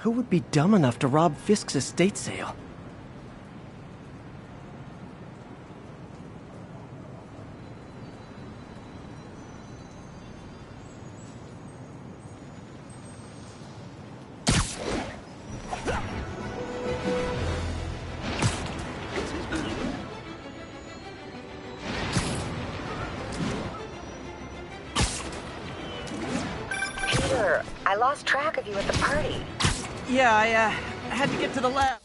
Who would be dumb enough to rob Fisk's estate sale? Peter, I lost track of you at the party. Yeah, I had to get to the lab.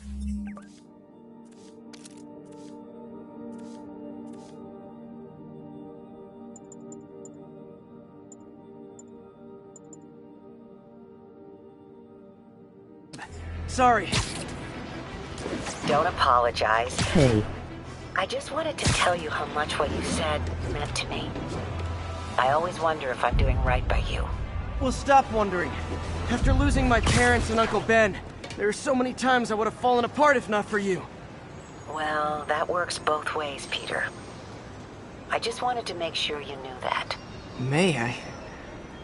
Sorry. Don't apologize. Hey. I just wanted to tell you how much what you said meant to me. I always wonder if I'm doing right by you. Well, stop wondering. After losing my parents and Uncle Ben, there are so many times I would have fallen apart if not for you. Well, that works both ways, Peter. I just wanted to make sure you knew that. May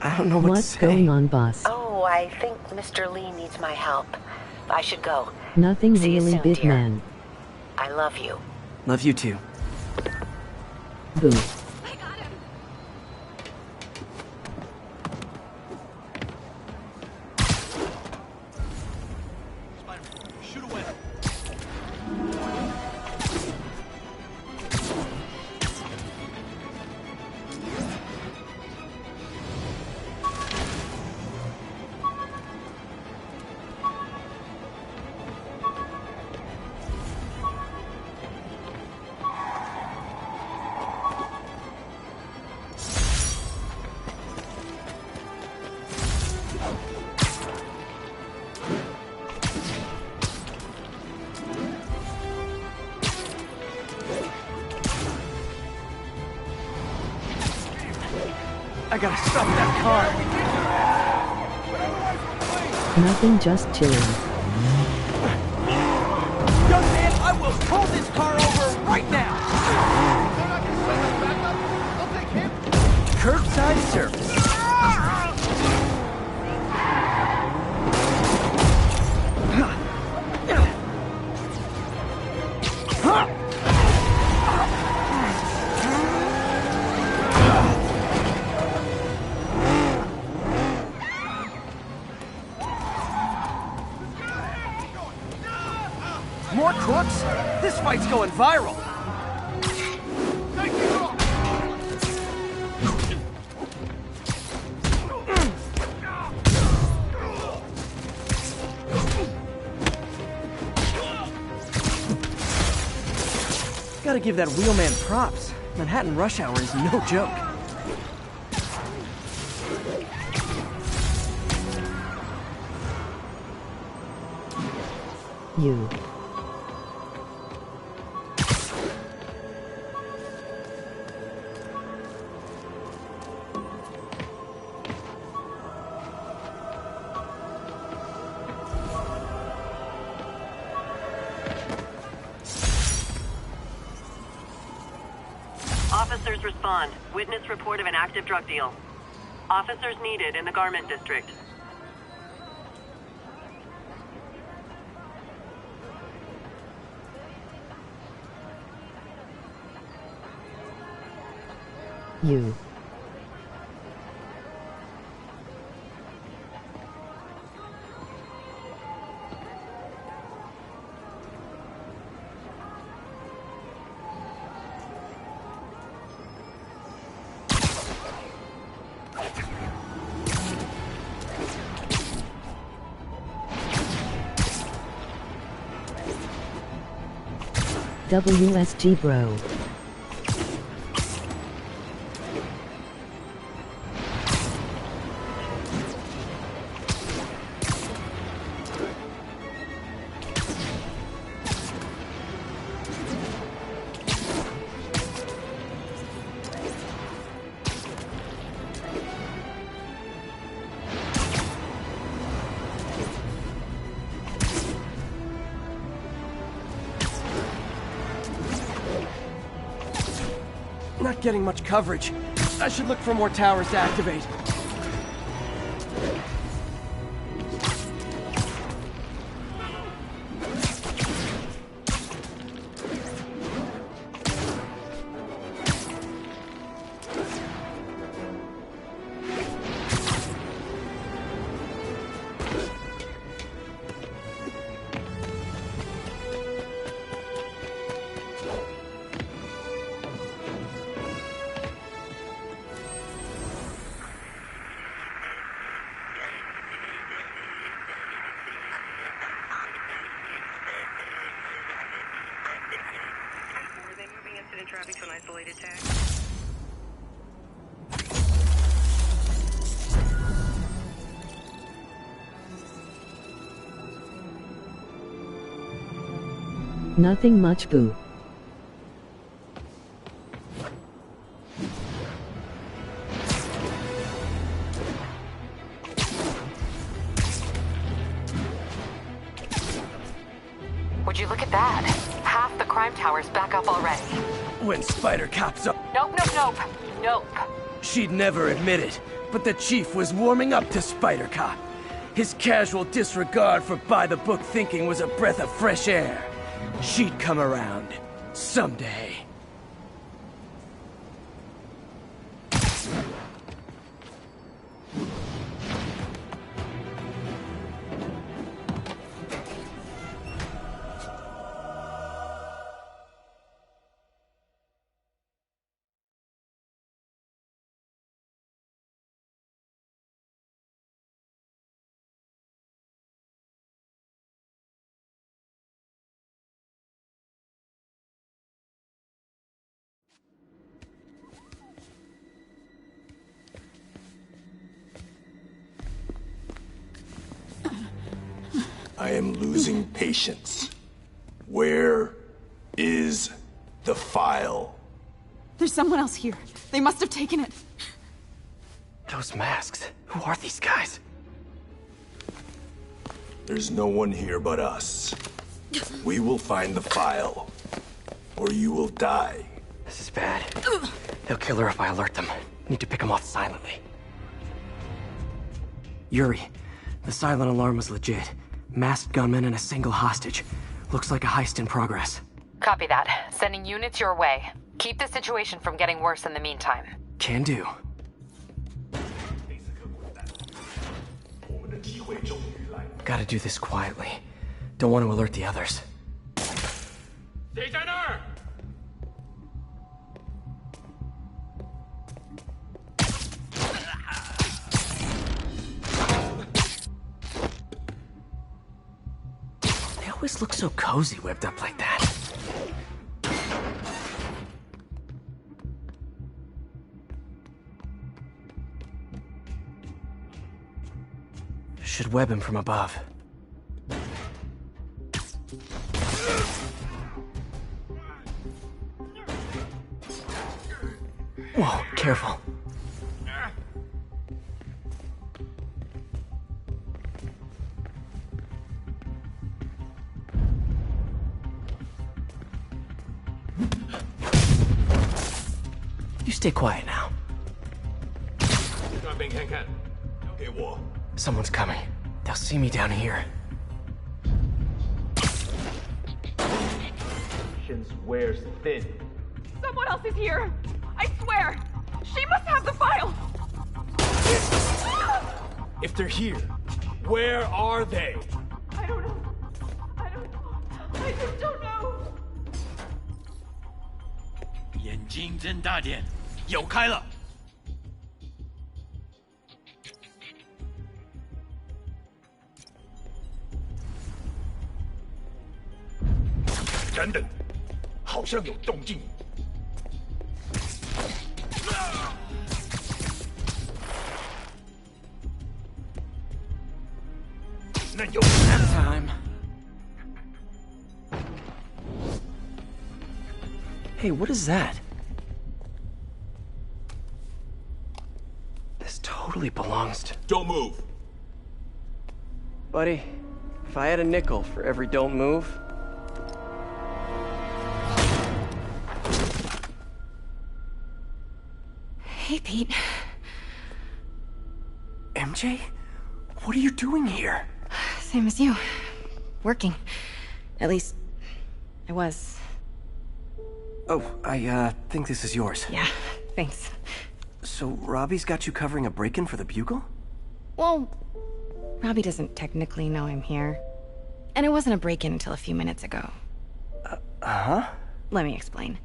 I don't know what to What's say. going on, boss? Oh, I think Mr. Lee needs my help. I should go. Nothing See you really, soon, big dear. man. I love you. Love you too. Boo. I gotta stop that car. Nothing, just chilling. Young man, I will pull this car over right now. Curbside service. More crooks? This fight's going viral. Gotta give that wheelman props. Manhattan rush hour is no joke. You. Officers respond. Witness report of an active drug deal. Officers needed in the garment district. You. WSG bro. Not getting much coverage. I should look for more towers to activate. Copy to an isolated tag. Nothing much, boo. Would you look at that? Half the crime tower's back up already. When Spider Cop's up, Nope, nope, nope. Nope. she'd never admit it, but the chief was warming up to Spider Cop. His casual disregard for by-the-book thinking was a breath of fresh air. She'd come around. Someday. I am losing patience. Where is the file? There's someone else here. They must have taken it. Those masks. Who are these guys? There's no one here but us. We will find the file, or you will die. This is bad. They'll kill her if I alert them. Need to pick them off silently. Yuri, the silent alarm was legit. Masked gunmen and a single hostage. Looks like a heist in progress. Copy that. Sending units your way. Keep the situation from getting worse in the meantime. Can do. Gotta do this quietly. Don't want to alert the others. They always look so cozy whipped up like that. Should web him from above. Whoa, careful. You stay quiet now. Someone's coming. They'll see me down here. Wears thin. Someone else is here. I swear. She must have the file. If they're here, where are they? I don't know. I just don't know. 眼睛睁大点，有开了。等等，好像有动静。那有 Time. Hey, what is that? This totally belongs to... Don't move. Buddy, if I had a nickel for every don't move... Hey, Pete. MJ? What are you doing here? Same as you. Working. At least, I was. Oh, I think this is yours. Yeah, thanks. So, Robbie's got you covering a break-in for the Bugle? Well, Robbie doesn't technically know I'm here. And it wasn't a break-in until a few minutes ago. Uh-huh? Let me explain.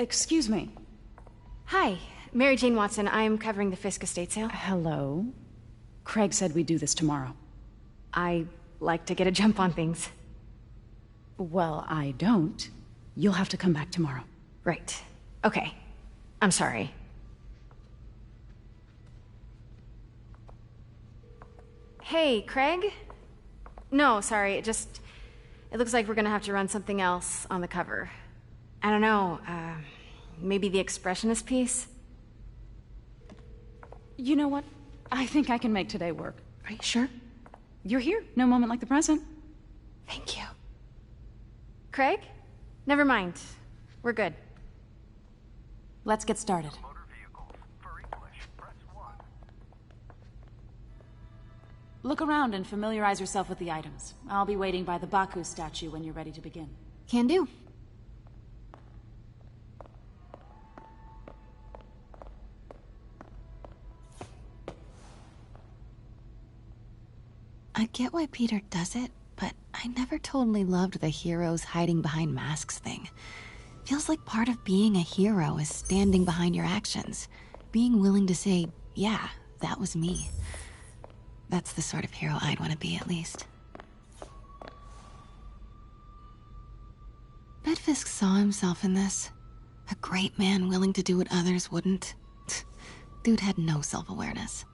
Excuse me. Hi, Mary Jane Watson. I'm covering the Fisk estate sale. Hello. Craig said we'd do this tomorrow. I like to get a jump on things. Well, I don't. You'll have to come back tomorrow. Right. Okay. I'm sorry. Hey, Craig? No, sorry, it looks like we're gonna have to run something else on the cover. I don't know, maybe the expressionist piece? You know what? I think I can make today work. Are you sure? You're here. No moment like the present. Thank you. Craig? Never mind. We're good. Let's get started. Look around and familiarize yourself with the items. I'll be waiting by the Baku statue when you're ready to begin. Can do. I get why Peter does it, but I never totally loved the heroes hiding behind masks thing. Feels like part of being a hero is standing behind your actions. Being willing to say, yeah, that was me. That's the sort of hero I'd want to be, at least. Bet Fisk saw himself in this. A great man willing to do what others wouldn't. Dude had no self-awareness.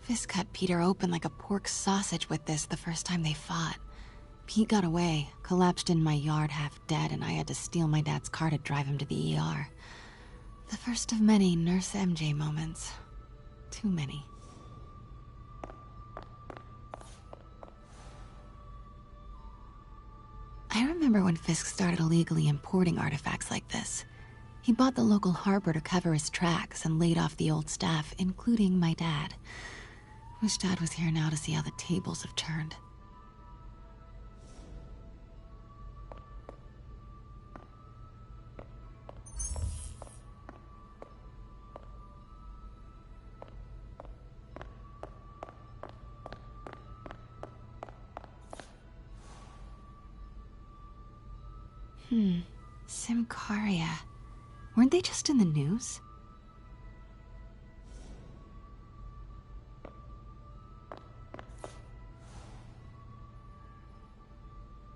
Fisk cut Peter open like a pork sausage with this the first time they fought. Pete got away, collapsed in my yard half dead, and I had to steal my dad's car to drive him to the ER. The first of many Nurse MJ moments. Too many. I remember when Fisk started illegally importing artifacts like this. He bought the local harbor to cover his tracks and laid off the old staff, including my dad. Wish Dad was here now to see how the tables have turned. Simcaria. Weren't they just in the news?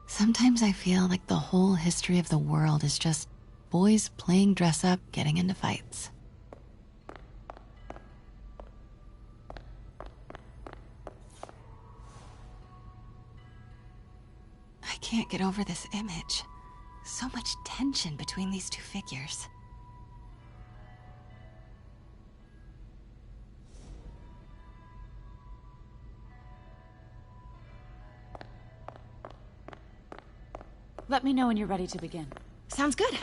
Sometimes I feel like the whole history of the world is just boys playing dress up, getting into fights. I can't get over this image. So much tension between these two figures. Let me know when you're ready to begin. Sounds good.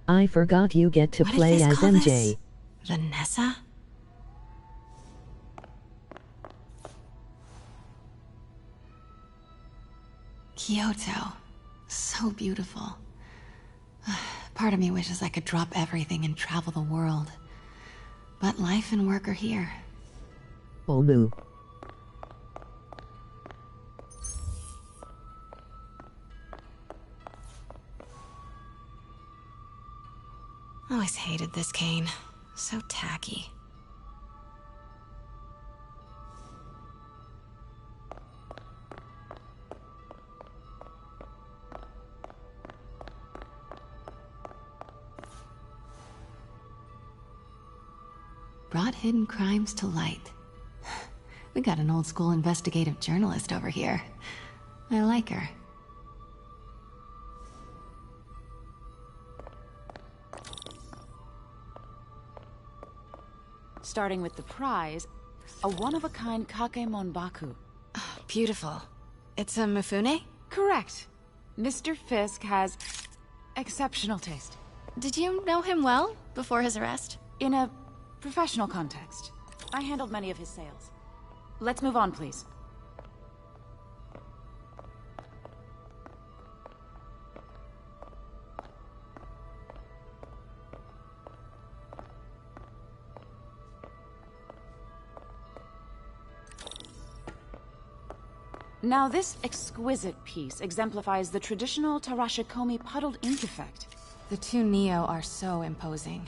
I forgot you get to What play did Fisk as call MJ. this? Vanessa? Kyoto. So beautiful. Part of me wishes I could drop everything and travel the world. But life and work are here. Omu. Always hated this cane. So tacky. Brought hidden crimes to light. We got an old school investigative journalist over here. I like her. Starting with the prize, a one-of-a-kind Kakemon Baku. Beautiful. It's a Mifune? Correct. Mr. Fisk has exceptional taste. Did you know him well before his arrest? In a professional context, I handled many of his sales. Let's move on, please. Now this exquisite piece exemplifies the traditional Tarashikomi puddled ink effect. The two Neo are so imposing.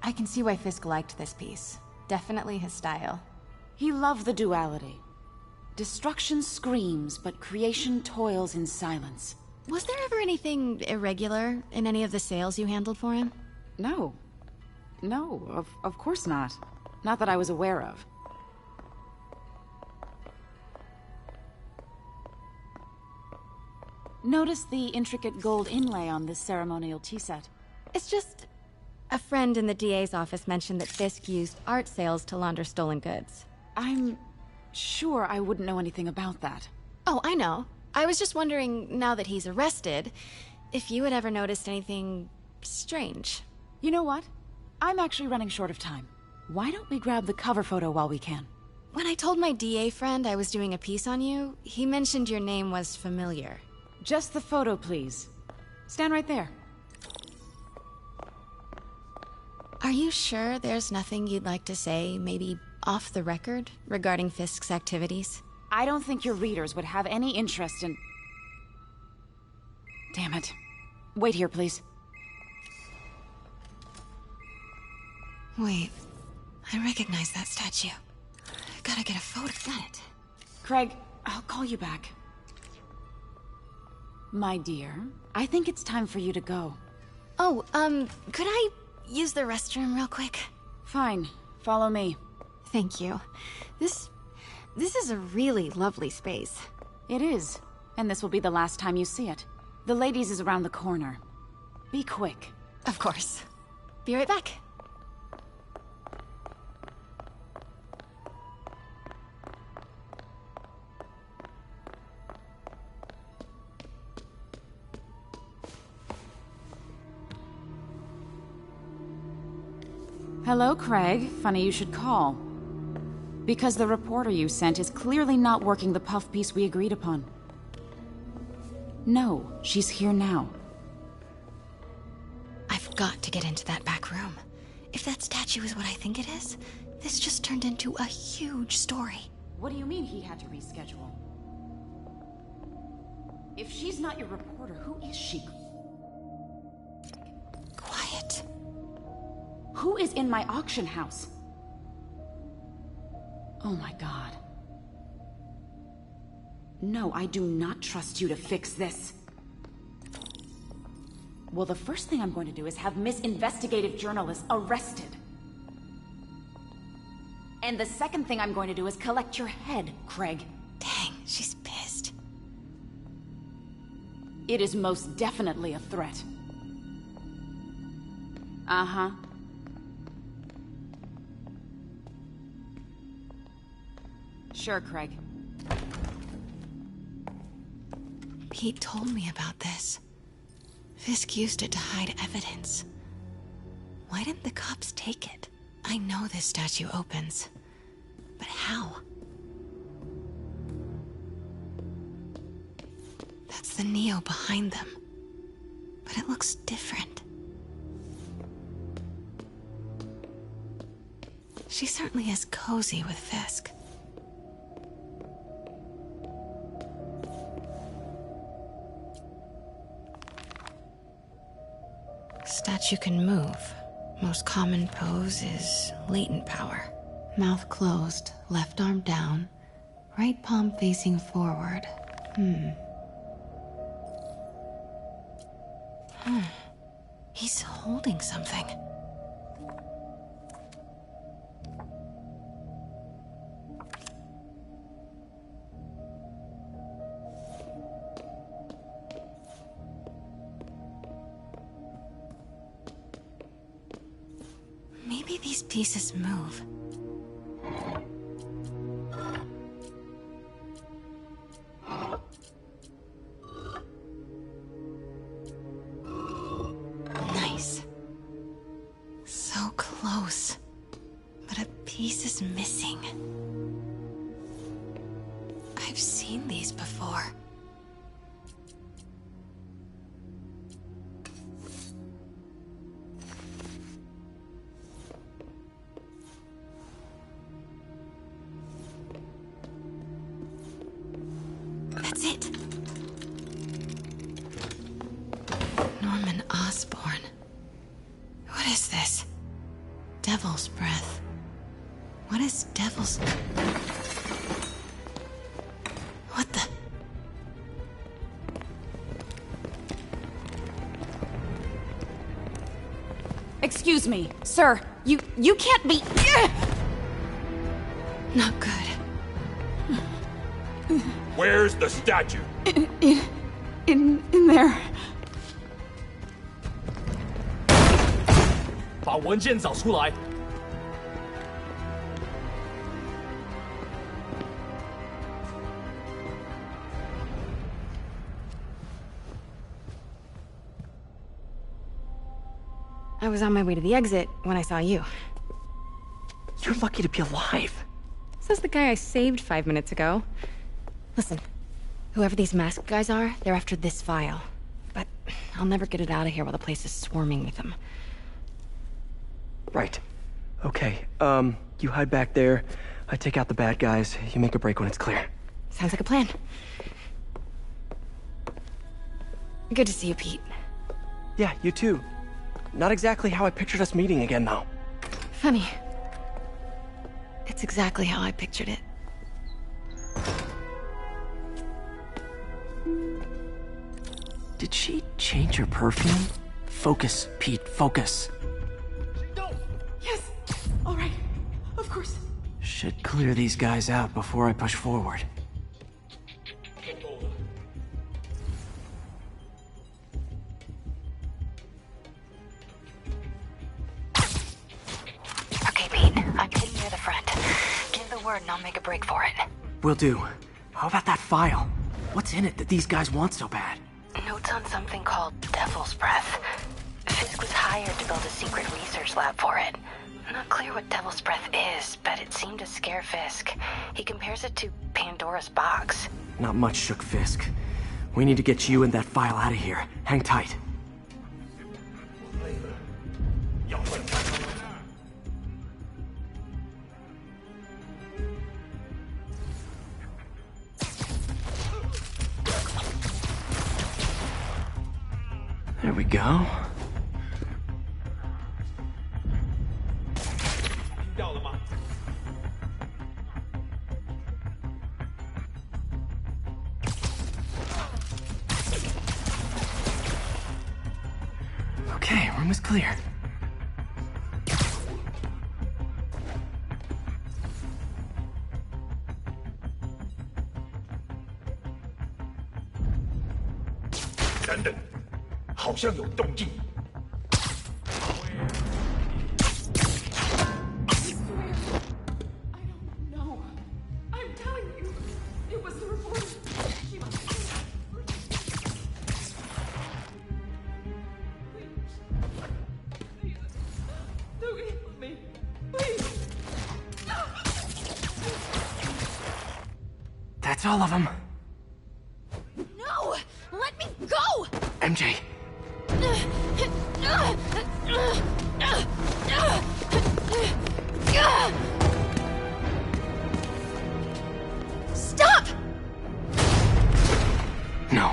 I can see why Fisk liked this piece. Definitely his style. He loved the duality. Destruction screams, but creation toils in silence. Was there ever anything irregular in any of the sales you handled for him? No. No, of course not. Not that I was aware of. Notice the intricate gold inlay on this ceremonial tea set. It's just... a friend in the DA's office mentioned that Fisk used art sales to launder stolen goods. I'm sure I wouldn't know anything about that. Oh, I know. I was just wondering, now that he's arrested, if you had ever noticed anything strange. You know what? I'm actually running short of time. Why don't we grab the cover photo while we can? When I told my DA friend I was doing a piece on you, he mentioned your name was familiar. Just the photo, please. Stand right there. Are you sure there's nothing you'd like to say, maybe off the record, regarding Fisk's activities? I don't think your readers would have any interest in... Damn it. Wait here, please. Wait, I recognize that statue. Gotta get a photo. Got it. Craig, I'll call you back. My dear, I think it's time for you to go. Oh, could I use the restroom real quick? Fine. Follow me. Thank you. This is a really lovely space. It is. And this will be the last time you see it. The ladies is around the corner. Be quick. Of course. Be right back. Hello, Craig. Funny you should call. Because the reporter you sent is clearly not working the puff piece we agreed upon. No, she's here now. I've got to get into that back room. If that statue is what I think it is, this just turned into a huge story. What do you mean he had to reschedule? If she's not your reporter, who is she? Quiet. Who is in my auction house? Oh my god. No, I do not trust you to fix this. Well, the first thing I'm going to do is have Miss Investigative Journalist arrested. And the second thing I'm going to do is collect your head, Craig. Dang, she's pissed. It is most definitely a threat. Uh-huh. Sure, Craig. Pete told me about this. Fisk used it to hide evidence. Why didn't the cops take it? I know this statue opens, but how? That's the Neo behind them, but it looks different. She certainly is cozy with Fisk. Statue can move. Most common pose is latent power. Mouth closed, left arm down, right palm facing forward. He's holding something. Maybe these pieces move. Nice. So close. But a piece is missing. I've seen these before. Devil's breath. What is devil's... What the... Excuse me, sir. You can't be... Not good. Where's the statue? In there. 把文件找出来。 I was on my way to the exit when I saw you. You're lucky to be alive. Says the guy I saved 5 minutes ago. Listen, whoever these masked guys are, they're after this file. But I'll never get it out of here while the place is swarming with them. Right. Okay, you hide back there. I take out the bad guys. You make a break when it's clear. Sounds like a plan. Good to see you, Pete. Yeah, you too. Not exactly how I pictured us meeting again, though. Funny. It's exactly how I pictured it. Did she change her perfume? Focus, Pete, focus. Yes. All right. Of course. Should clear these guys out before I push forward. Okay, Pete. I'm hidden near the front. Give the word and I'll make a break for it. Will do. How about that file? What's in it that these guys want so bad? Notes on something called Devil's Breath. Fisk was hired to build a secret research lab for it. Not clear what Devil's Breath is, but it seemed to scare Fisk. He compares it to Pandora's box. Not much shook Fisk. We need to get you and that file out of here. Hang tight. There we go. Okay, room is clear. No. I'm telling you, it was the reporter. She must... Please. Don't kill me. Please. That's all of them. No! Let me go! MJ. Stop! No.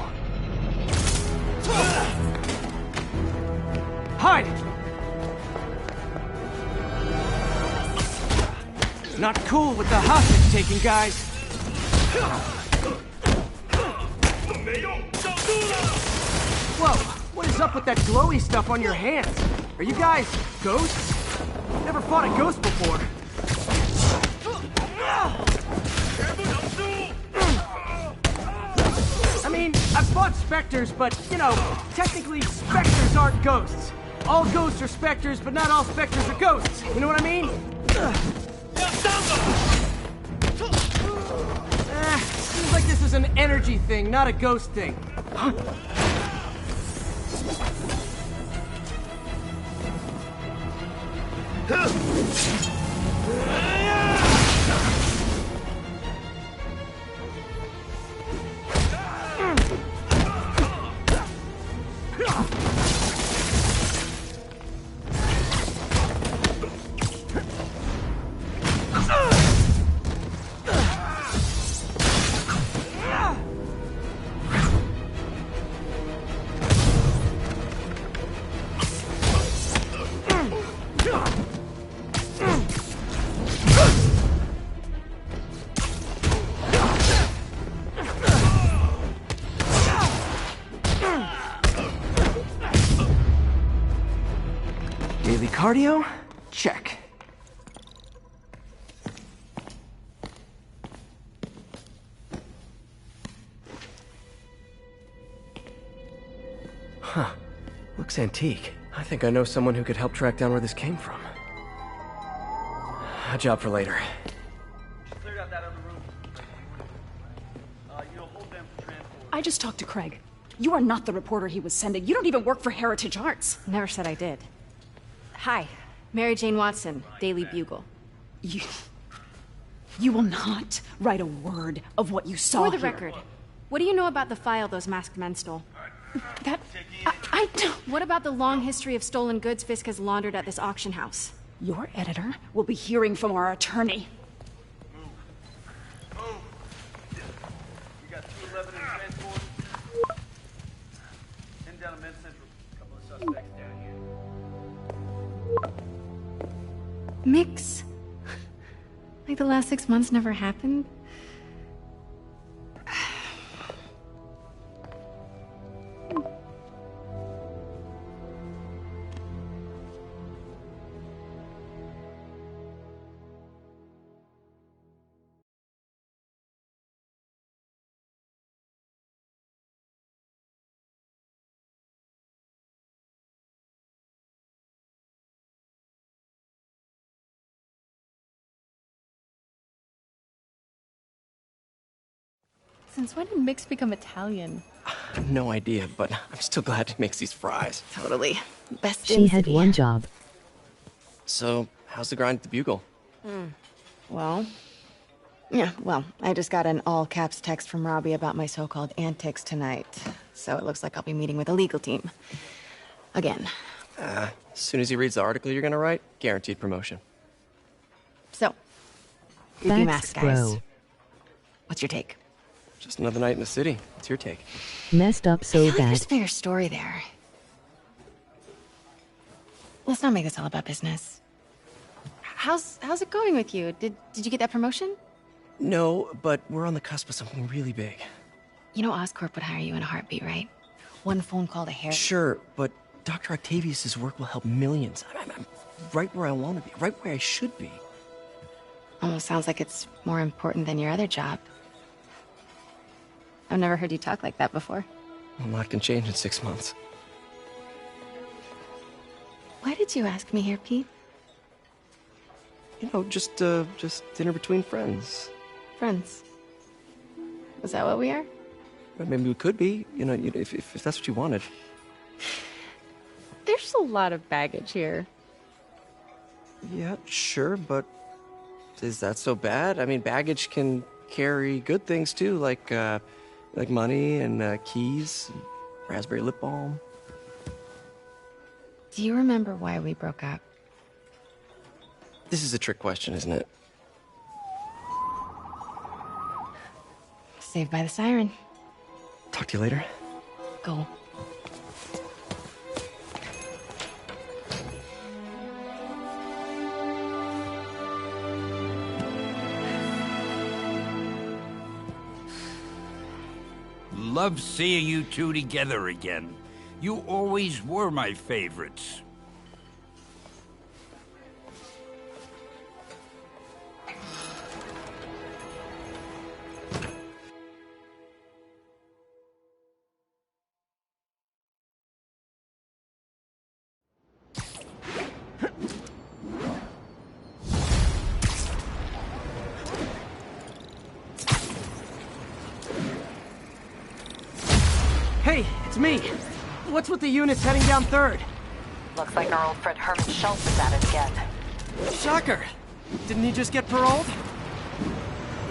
Hide! Not cool with the hostage-taking guys. Whoa, what is up with that glowy stuff on your hands? Are you guys ghosts? Never fought a ghost before. I mean, I've fought specters, but, you know, technically specters aren't ghosts. All ghosts are specters, but not all specters are ghosts. You know what I mean? Seems like this is an energy thing, not a ghost thing. Huh? Cardio? Check. Huh. Looks antique. I think I know someone who could help track down where this came from. A job for later. I just talked to Craig. You are not the reporter he was sending. You don't even work for Heritage Arts. Never said I did. Hi, Mary Jane Watson, Daily Bugle. You will not write a word of what you saw For the here. record, what do you know about the file those masked men stole? I don't... What about the long history of stolen goods Fisk has laundered at this auction house? Your editor will be hearing from our attorney. Mix? Like the last 6 months never happened? Since when did Mix become Italian? No idea, but I'm still glad he makes these fries. Totally. Best She in had city. one job. So, how's the grind at the Bugle? Well, I just got an all-caps text from Robbie about my so-called antics tonight. So it looks like I'll be meeting with a legal team. Again. As soon as he reads the article you're gonna write, guaranteed promotion. So, review Facts, masks, guys. bro. What's your take? Just another night in the city. What's your take? Messed up so I feel like bad. there's a fair story there. Let's not make this all about business. How's it going with you? Did you get that promotion? No, but we're on the cusp of something really big. You know Oscorp would hire you in a heartbeat, right? One phone call to Harry. Sure, but Dr. Octavius's work will help millions. I'm right where I want to be, right where I should be. Almost sounds like it's more important than your other job. I've never heard you talk like that before. A lot can change in 6 months. Why did you ask me here, Pete? You know, just dinner between friends. Friends. Is that what we are? Well, maybe we could be, you know, if that's what you wanted. There's a lot of baggage here. Yeah, sure, but is that so bad? I mean, baggage can carry good things too, like money and keys, and raspberry lip balm. Do you remember why we broke up? This is a trick question, isn't it? Saved by the siren. Talk to you later. Go. Love seeing you two together again. You always were my favorites. Hey, it's me. What's with the units heading down 3rd? Looks like our old friend Herman Schultz is at it again. Shocker. Didn't he just get paroled?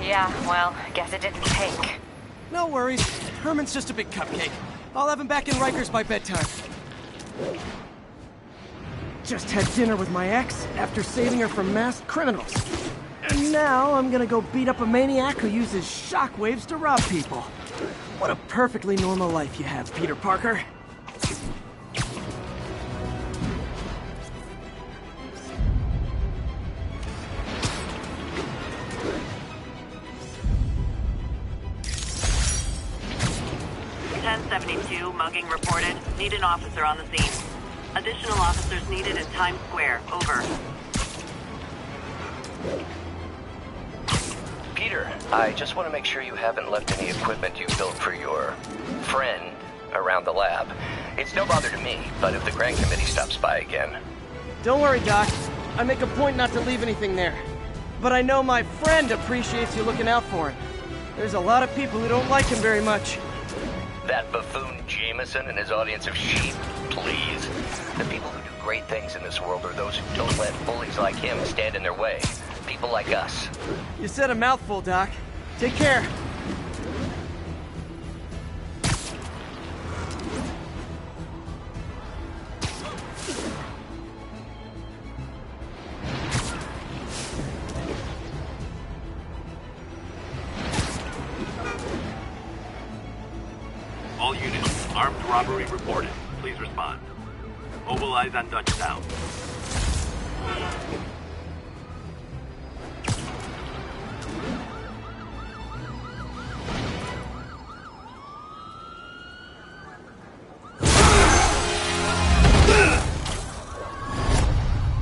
Yeah, well, I guess it didn't take. No worries. Herman's just a big cupcake. I'll have him back in Rikers by bedtime. Just had dinner with my ex after saving her from masked criminals. And now I'm gonna go beat up a maniac who uses shockwaves to rob people. What a perfectly normal life you have, Peter Parker. Mugging reported. Need an officer on the scene. Additional officers needed in Times Square. Over. Peter, I just want to make sure you haven't left any equipment you built for your friend around the lab. It's no bother to me, but if the Grand Committee stops by again... Don't worry, Doc. I make a point not to leave anything there. But I know my friend appreciates you looking out for him. There's a lot of people who don't like him very much. That buffoon Jameson and his audience of sheep, please. The people who do great things in this world are those who don't let bullies like him stand in their way. People like us. You said a mouthful, Doc. Take care. All units, armed robbery reported. Please respond. Mobilize on Dutchtown.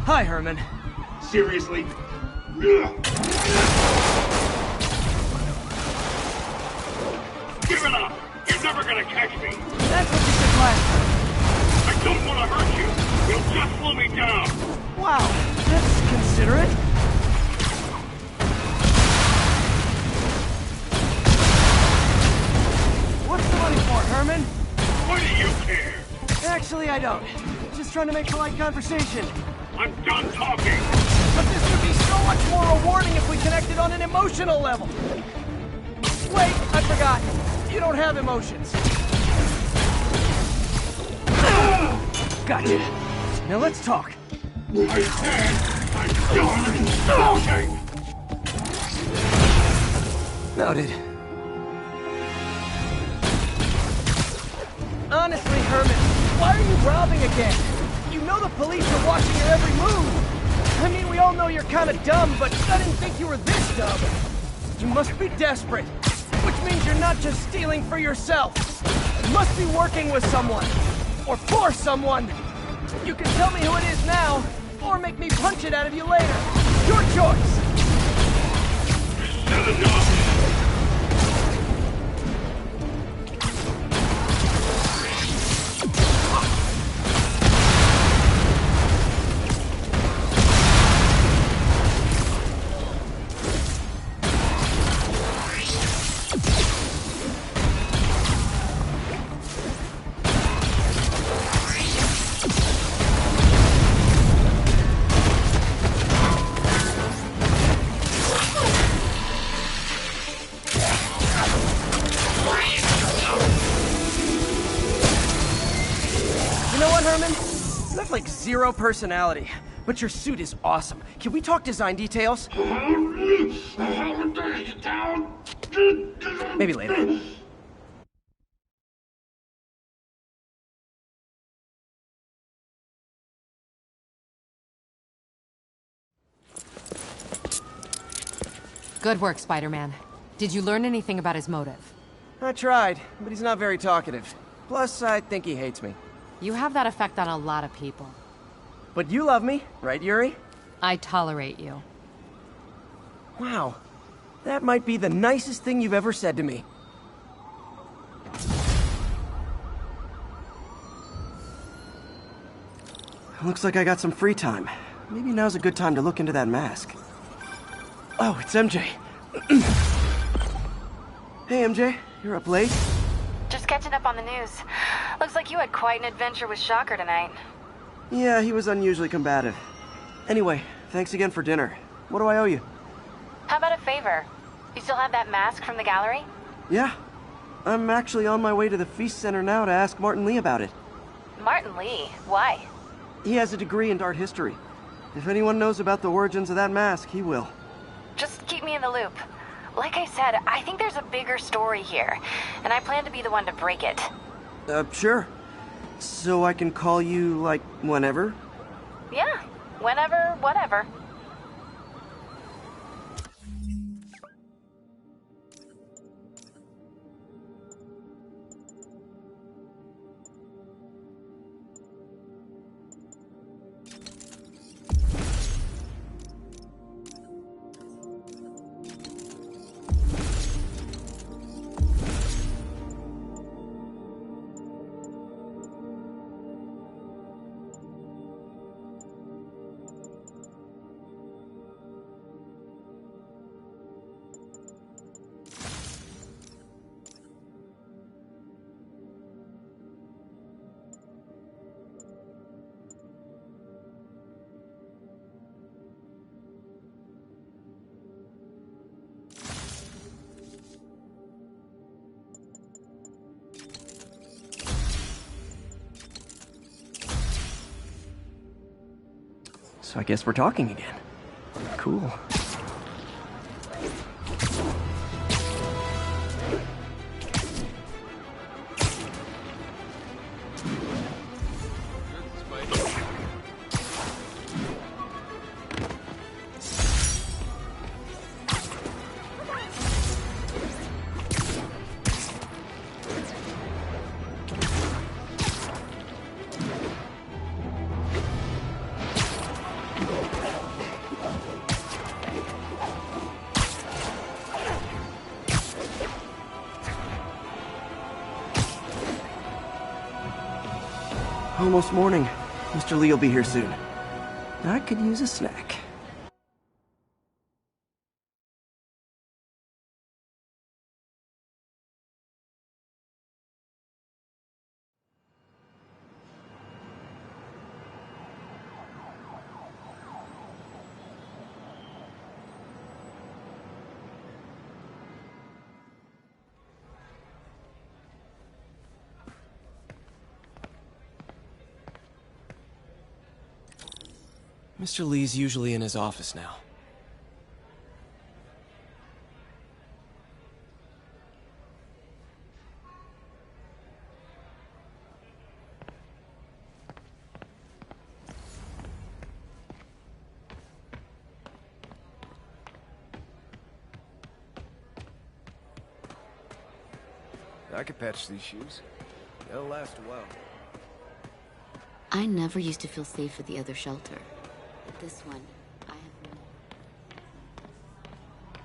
Hi, Herman. Seriously? Give it up! You're never gonna catch me! That's what you said last time. I don't want to hurt you! You'll just slow me down! Wow, that's considerate. What's the money for, Herman? Why do you care? Actually, I don't. Just trying to make polite conversation. I'm done talking! But this would be so much more rewarding if we connected on an emotional level. Wait, I forgot. You don't have emotions. Gotcha. Now let's talk. I said I'm done talking! Noted. Honestly, Herman, why are you robbing again? You know the police are watching your every move. I mean, we all know you're kind of dumb, but I didn't think you were this dumb. You must be desperate, which means you're not just stealing for yourself. You must be working with someone, or for someone. You can tell me who it is now, or make me punch it out of you later. Your choice. Said enough! You know what, Herman? You have like zero personality, but your suit is awesome. Can we talk design details? Maybe later. Good work, Spider-Man. Did you learn anything about his motive? I tried, but he's not very talkative. Plus, I think he hates me. You have that effect on a lot of people. But you love me, right, Yuri? I tolerate you. Wow. That might be the nicest thing you've ever said to me. Looks like I got some free time. Maybe now's a good time to look into that mask. Oh, it's MJ. Hey, MJ. You're up late? Just catching up on the news. Looks like you had quite an adventure with Shocker tonight. Yeah, he was unusually combative. Anyway, thanks again for dinner. What do I owe you? How about a favor? You still have that mask from the gallery? Yeah. I'm actually on my way to the Feast Center now to ask Martin Lee about it. Martin Lee? Why? He has a degree in art history. If anyone knows about the origins of that mask, he will. Just keep me in the loop. Like I said, I think there's a bigger story here, and I plan to be the one to break it. Sure. So I can call you, like, whenever? Yeah, whenever, whatever. So I guess we're talking again. Cool. Almost morning. Mr. Lee will be here soon. I could use a snack. Mr. Lee's usually in his office now. I could patch these shoes. They'll last a while. I never used to feel safe at the other shelter. But this one, I have...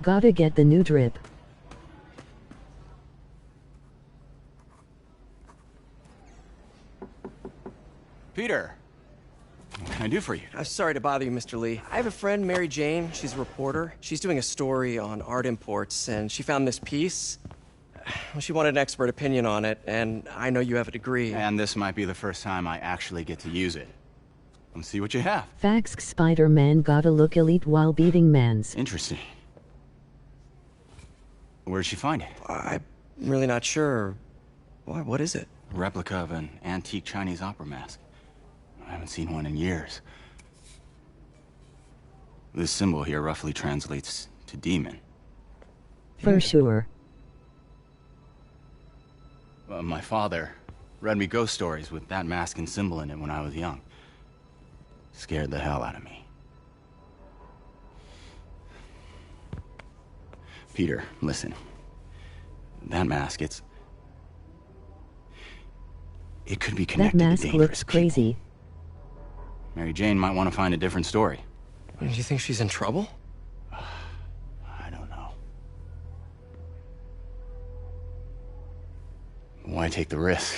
Gotta get the new drip. Peter! What can I do for you? Sorry to bother you, Mr. Lee. I have a friend, Mary Jane. She's a reporter. She's doing a story on art imports, and she found this piece. Well, she wanted an expert opinion on it, and I know you have a degree. And this might be the first time I actually get to use it. Let's see what you have. Facts Spider-Man gotta look elite while beating mans. Interesting. Where'd she find it? I'm really not sure. Why, what is it? A replica of an antique Chinese opera mask. I haven't seen one in years. This symbol here roughly translates to demon. For sure. My father read me ghost stories with that mask and symbol in it when I was young. Scared the hell out of me. Peter, listen. That mask, it could be connected That mask to dangerous looks crazy. people. Mary Jane might want to find a different story. Do you think she's in trouble? I don't know. Why take the risk?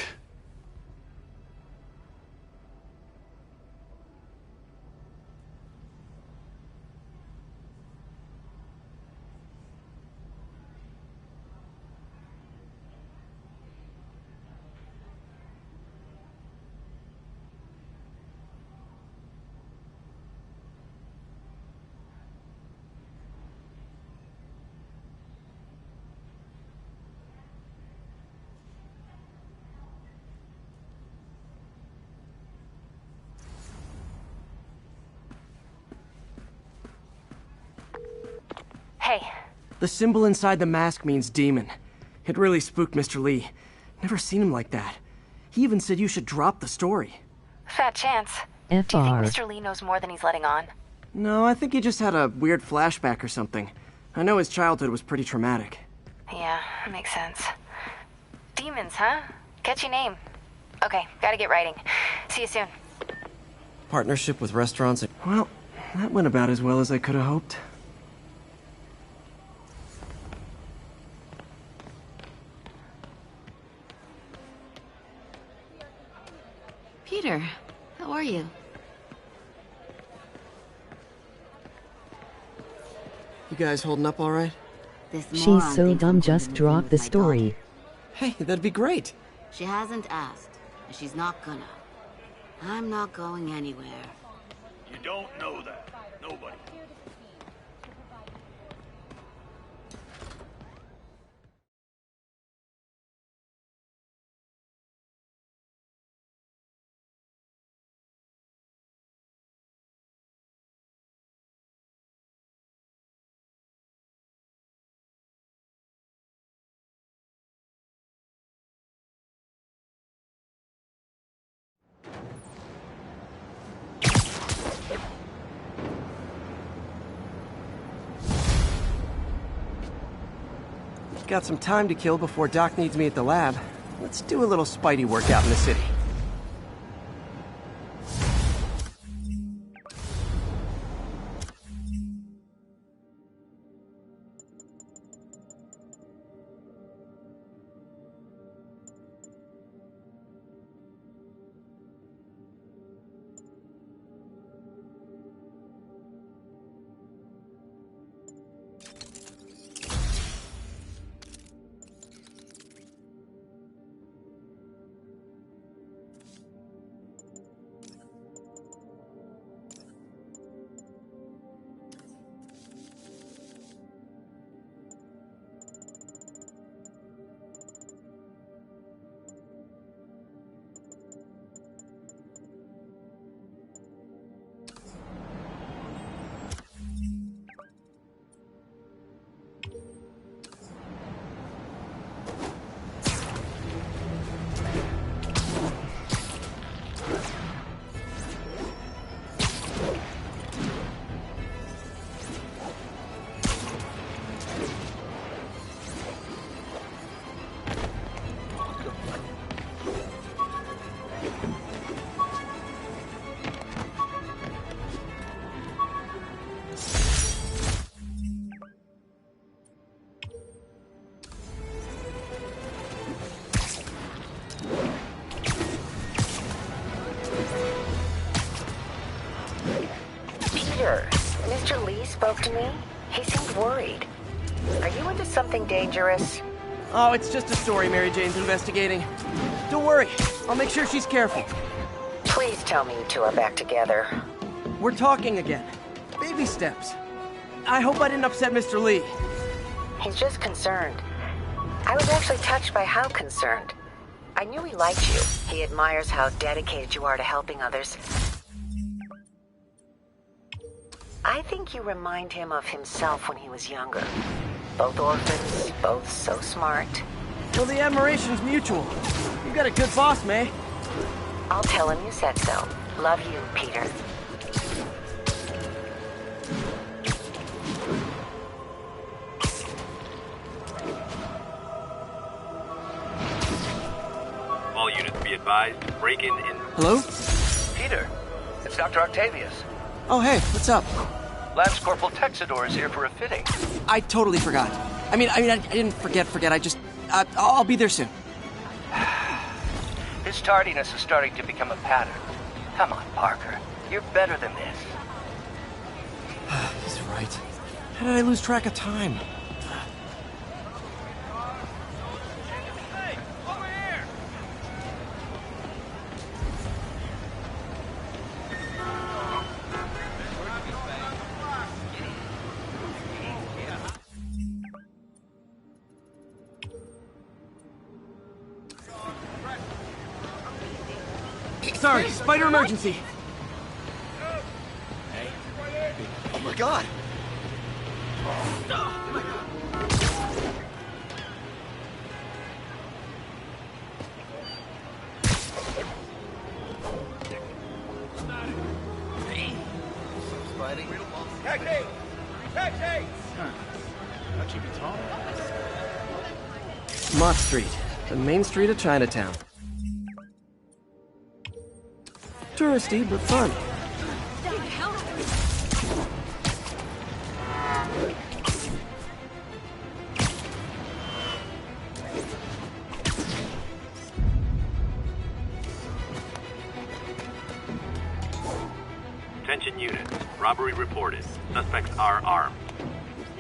Hey. The symbol inside the mask means demon. It really spooked Mr. Lee. Never seen him like that. He even said you should drop the story. Fat chance. FR. Do you think Mr. Lee knows more than he's letting on? No, I think he just had a weird flashback or something. I know his childhood was pretty traumatic. Yeah, makes sense. Demons, huh? Catchy name. Okay, gotta get writing. See you soon. Partnership with restaurants. Well, that went about as well as I could have hoped. Peter, how are you? You guys holding up all right? She's so dumb, just drop the story. Hey, that'd be great. She hasn't asked, and she's not gonna. I'm not going anywhere. You don't know that. Nobody. Got some time to kill before Doc needs me at the lab. Let's do a little Spidey workout in the city. Mr. Lee spoke to me. He seemed worried. Are you into something dangerous? Oh, it's just a story Mary Jane's investigating. Don't worry, I'll make sure she's careful. Please tell me you two are back together. We're talking again. Baby steps. I hope I didn't upset Mr. Lee. He's just concerned. I was actually touched by how concerned. I knew he liked you. He admires how dedicated you are to helping others. I think you remind him of himself when he was younger. Both orphans, both so smart. Well, the admiration's mutual. You got a good boss, May. I'll tell him you said so. Love you, Peter. All units be advised, break-in in... Hello? Peter, it's Dr. Octavius. Oh, hey, what's up? Lance Corporal Texador is here for a fitting. I totally forgot. I didn't forget. I'll be there soon. This tardiness is starting to become a pattern. Come on, Parker. You're better than this. He's right. How did I lose track of time? Sorry, spider emergency. Oh my god. Taxi! Taxi! How'd you be tall? Mott Street, the main street of Chinatown. Touristy, but fun. Attention units. Robbery reported. Suspects are armed.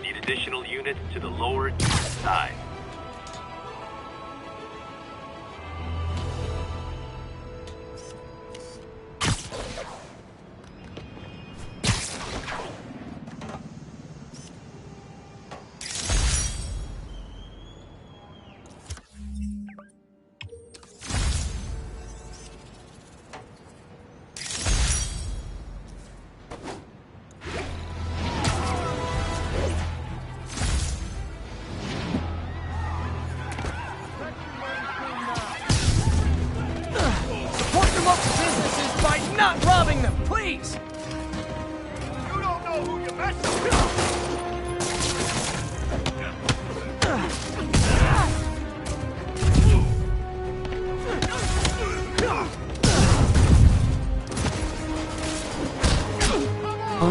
Need additional units to the lower east side.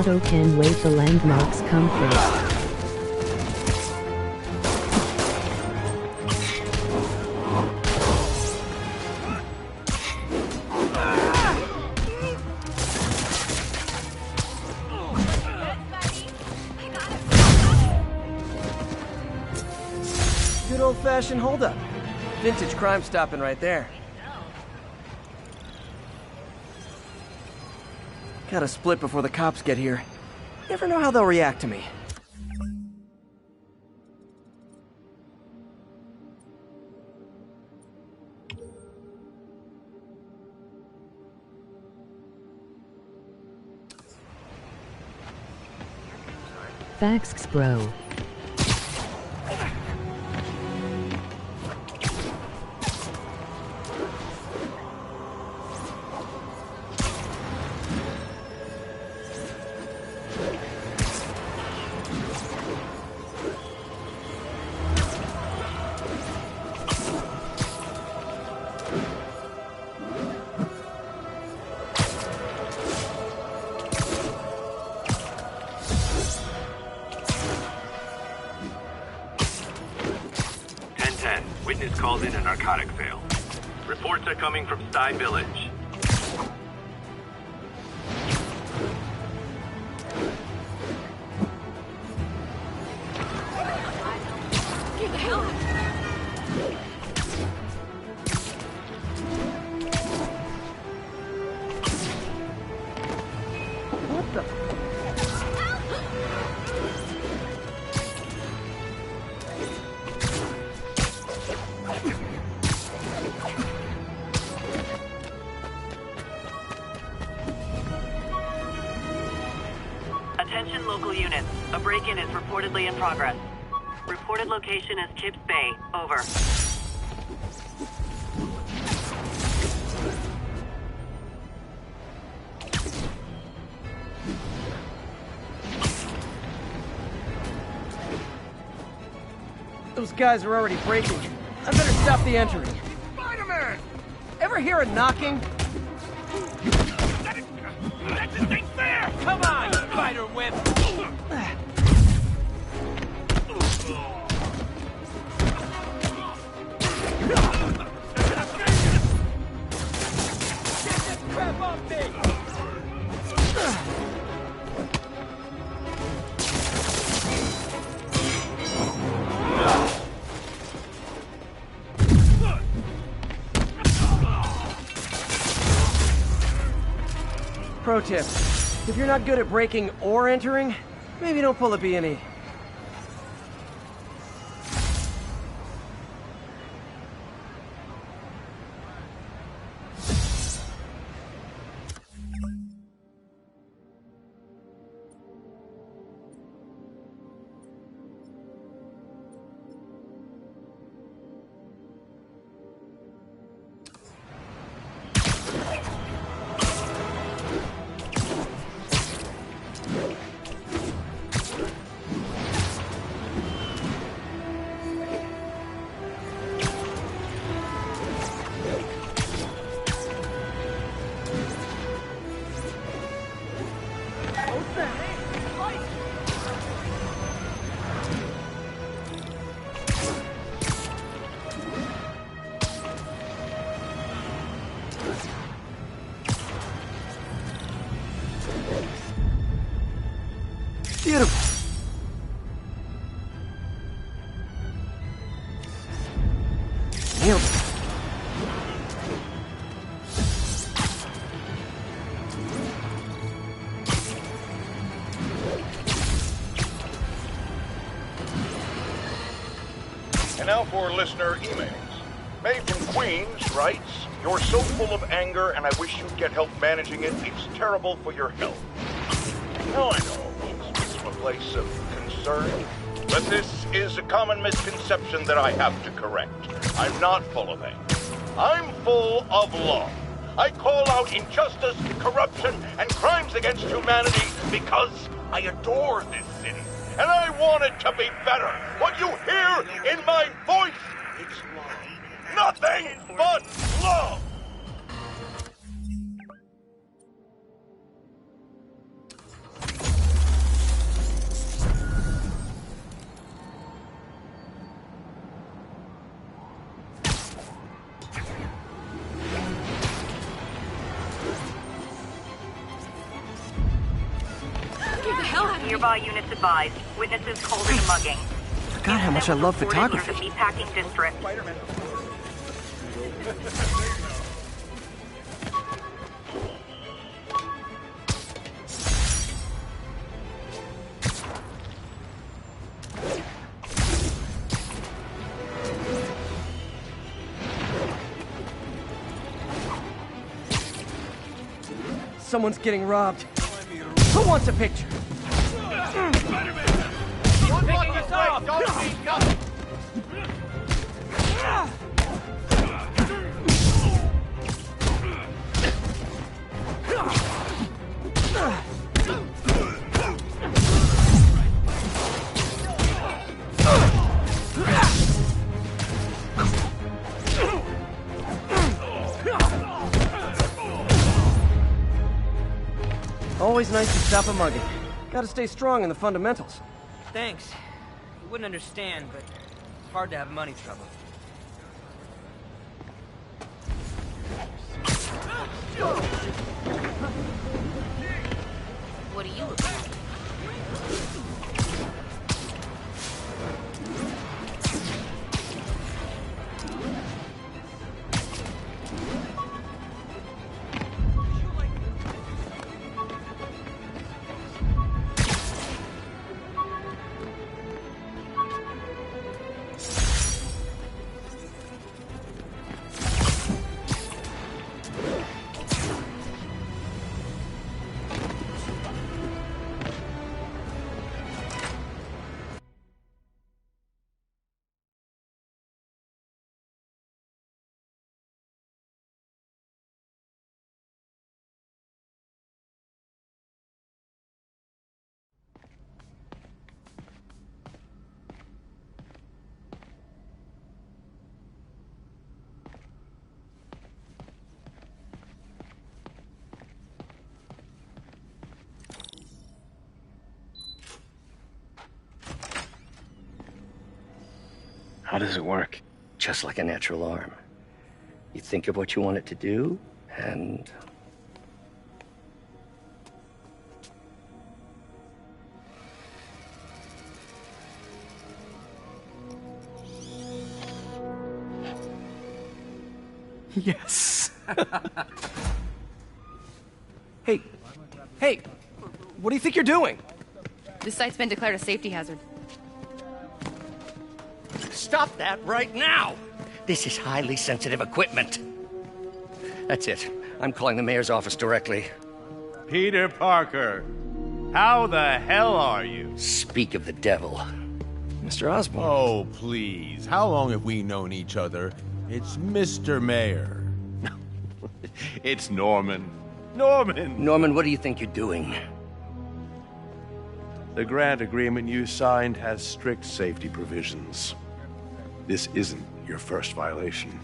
Auto can wait, the landmarks come first. Good old-fashioned holdup. Vintage crime stopping right there. Gotta split before the cops get here. Never know how they'll react to me. Facts, bro. Witness called in a narcotic fail. Reports are coming from Sty Village. Get the hell out. What the? Attention local units. A break-in is reportedly in progress. Reported location is Chips Bay. Over. Those guys are already breaking. I better stop the entering. Spider-Man! Ever hear a knocking? That just ain't fair! Come on, spider whip! Get this crap off me! Pro tip, if you're not good at breaking or entering, maybe don't pull a B&E. Beautiful. Nailed it. And now for listener emails. May from Queens writes, "You're so full of anger and I wish you'd get help managing it. It's terrible for your health." Now I know it speaks from a place of concern, but this is a common misconception that I have to correct. I'm not full of anger. I'm full of love. I call out injustice, corruption, and crimes against humanity because I adore this city. And I want it to be better. What you hear in my voice, it's love. Nothing but love. Nearby units advised. Witnesses called it a mugging. Forgot how much I love photography. The meatpacking district. Someone's getting robbed. Who wants a picture? Always nice to stop a mugging. Gotta stay strong in the fundamentals. Thanks. You wouldn't understand, but it's hard to have money trouble. What do you look like? How does it work? Just like a natural arm. You think of what you want it to do, and... Yes. Hey, what do you think you're doing? This site's been declared a safety hazard. Stop that right now! This is highly sensitive equipment. That's it. I'm calling the mayor's office directly. Peter Parker, how the hell are you? Speak of the devil. Mr. Osborn. Oh, please. How long have we known each other? It's Mr. Mayor. It's Norman. Norman, what do you think you're doing? The grant agreement you signed has strict safety provisions. This isn't your first violation.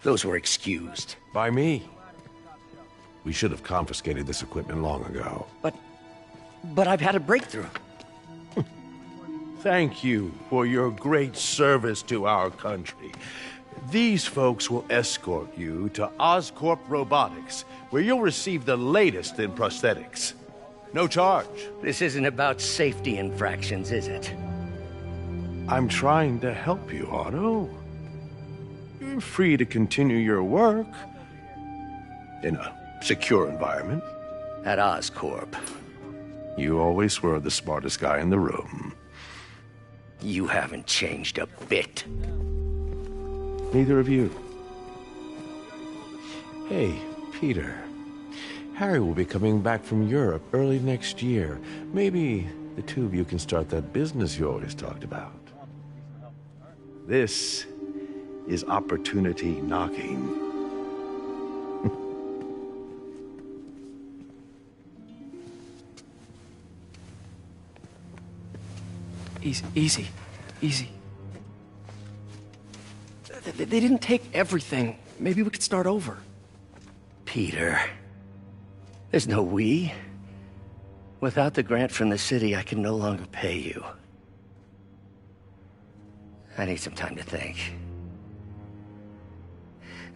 Those were excused. By me. We should have confiscated this equipment long ago. But I've had a breakthrough. Thank you for your great service to our country. These folks will escort you to Oscorp Robotics, where you'll receive the latest in prosthetics. No charge. This isn't about safety infractions, is it? I'm trying to help you, Otto. You're free to continue your work in a secure environment. At Oscorp. You always were the smartest guy in the room. You haven't changed a bit. Neither of you. Hey, Peter. Harry will be coming back from Europe early next year. Maybe the two of you can start that business you always talked about. This is opportunity knocking. Easy. They didn't take everything. Maybe we could start over. Peter, there's no we. Without the grant from the city, I can no longer pay you. I need some time to think.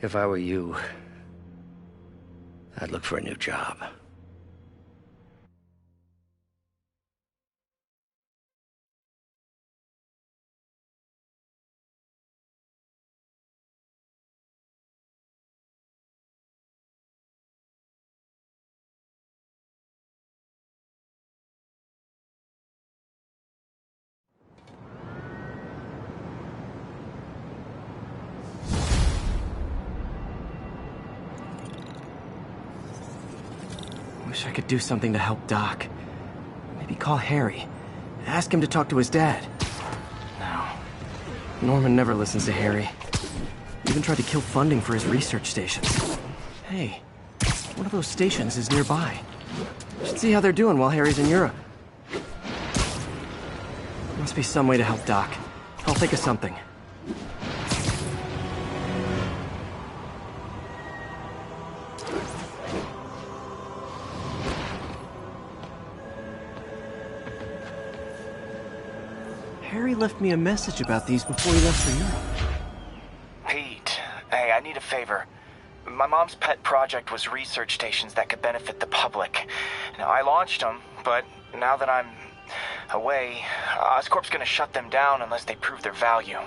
If I were you, I'd look for a new job. Wish I could do something to help Doc. Maybe call Harry. Ask him to talk to his dad. No. Norman never listens to Harry. Even tried to kill funding for his research stations. Hey, one of those stations is nearby. Should see how they're doing while Harry's in Europe. Must be some way to help Doc. I'll think of something. Harry left me a message about these before he left for Europe. Pete, hey, I need a favor. My mom's pet project was research stations that could benefit the public. Now, I launched them, but now that I'm away, Oscorp's gonna shut them down unless they prove their value.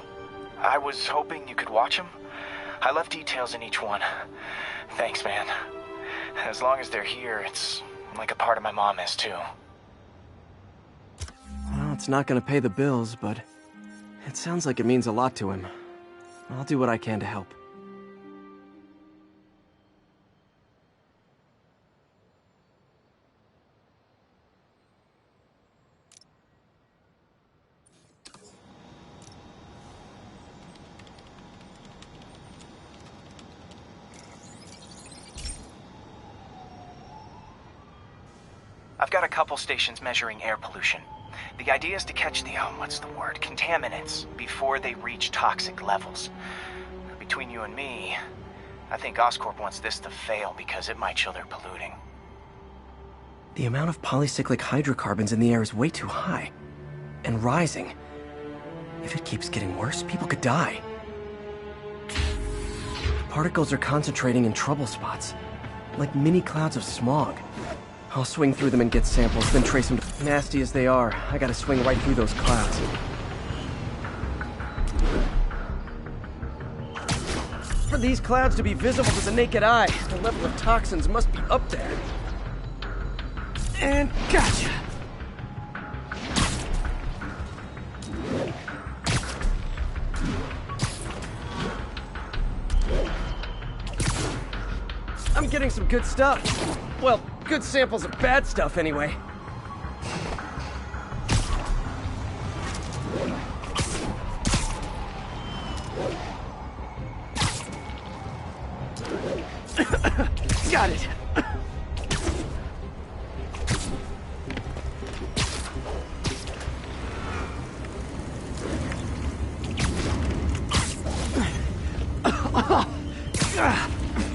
I was hoping you could watch them. I left details in each one. Thanks, man. As long as they're here, it's like a part of my mom is, too. Well, it's not gonna pay the bills, but it sounds like it means a lot to him. I'll do what I can to help. I've got a couple stations measuring air pollution. The idea is to catch the, contaminants before they reach toxic levels. Between you and me, I think Oscorp wants this to fail because it might show they're polluting. The amount of polycyclic hydrocarbons in the air is way too high. And rising. If it keeps getting worse, people could die. Particles are concentrating in trouble spots, like mini clouds of smog. I'll swing through them and get samples, then trace them. Nasty as they are, I gotta swing right through those clouds. For these clouds to be visible to the naked eye, the level of toxins must be up there. And gotcha! I'm getting some good stuff. Well, good samples of bad stuff, anyway. Got it.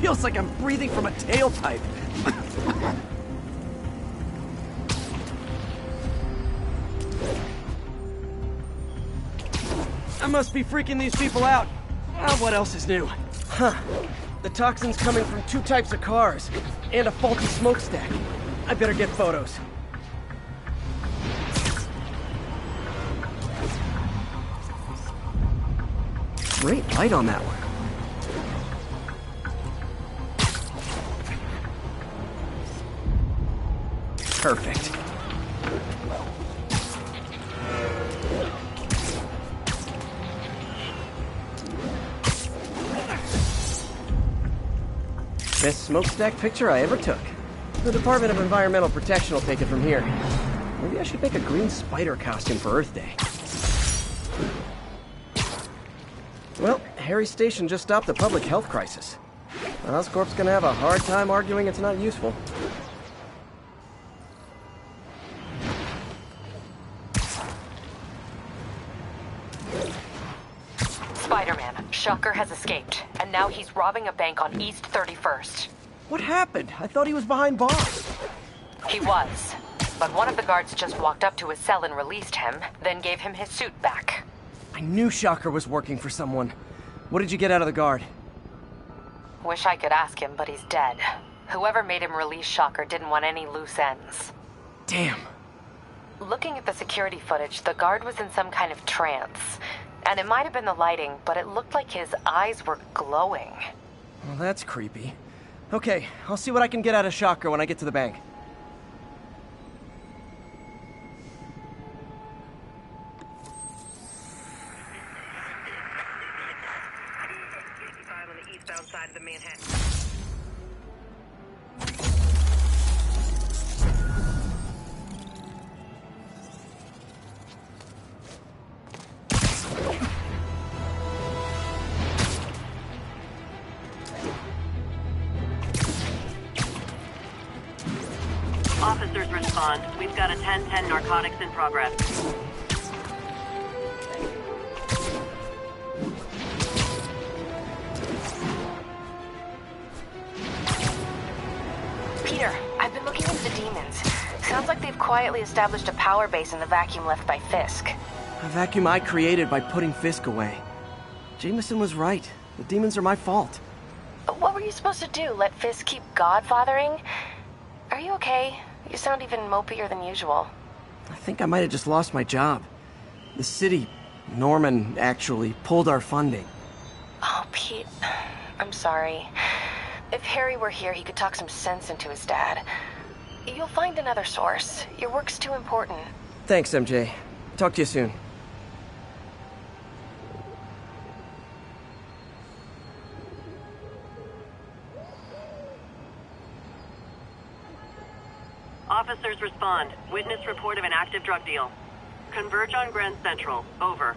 Feels like I'm breathing from a tailpipe. I must be freaking these people out. What else is new? Huh. The toxin's coming from 2 types of cars, and a faulty smokestack. I better get photos. Great light on that one. Perfect. Best smokestack picture I ever took. The Department of Environmental Protection will take it from here. Maybe I should make a green spider costume for Earth Day. Well, Harry's station just stopped the public health crisis. Oscorp's gonna have a hard time arguing it's not useful. Spider-Man, Shocker has escaped, and now he's robbing a bank on East 31st. What happened? I thought he was behind bars. He was, but one of the guards just walked up to his cell and released him, then gave him his suit back. I knew Shocker was working for someone. What did you get out of the guard? Wish I could ask him, but he's dead. Whoever made him release Shocker didn't want any loose ends. Damn. Looking at the security footage, the guard was in some kind of trance. And it might have been the lighting, but it looked like his eyes were glowing. Well, that's creepy. Okay, I'll see what I can get out of Shocker when I get to the bank. Officers respond. We've got a 10-10 narcotics in progress. Peter, I've been looking into the demons. Sounds like they've quietly established a power base in the vacuum left by Fisk. A vacuum I created by putting Fisk away. Jameson was right. The demons are my fault. What were you supposed to do? Let Fisk keep godfathering? Are you okay? You sound even mopier than usual. I think I might have just lost my job. The city, Norman, actually, pulled our funding. Oh, Pete, I'm sorry. If Harry were here, he could talk some sense into his dad. You'll find another source. Your work's too important. Thanks, MJ. Talk to you soon. Officers respond. Witness report of an active drug deal. Converge on Grand Central. Over.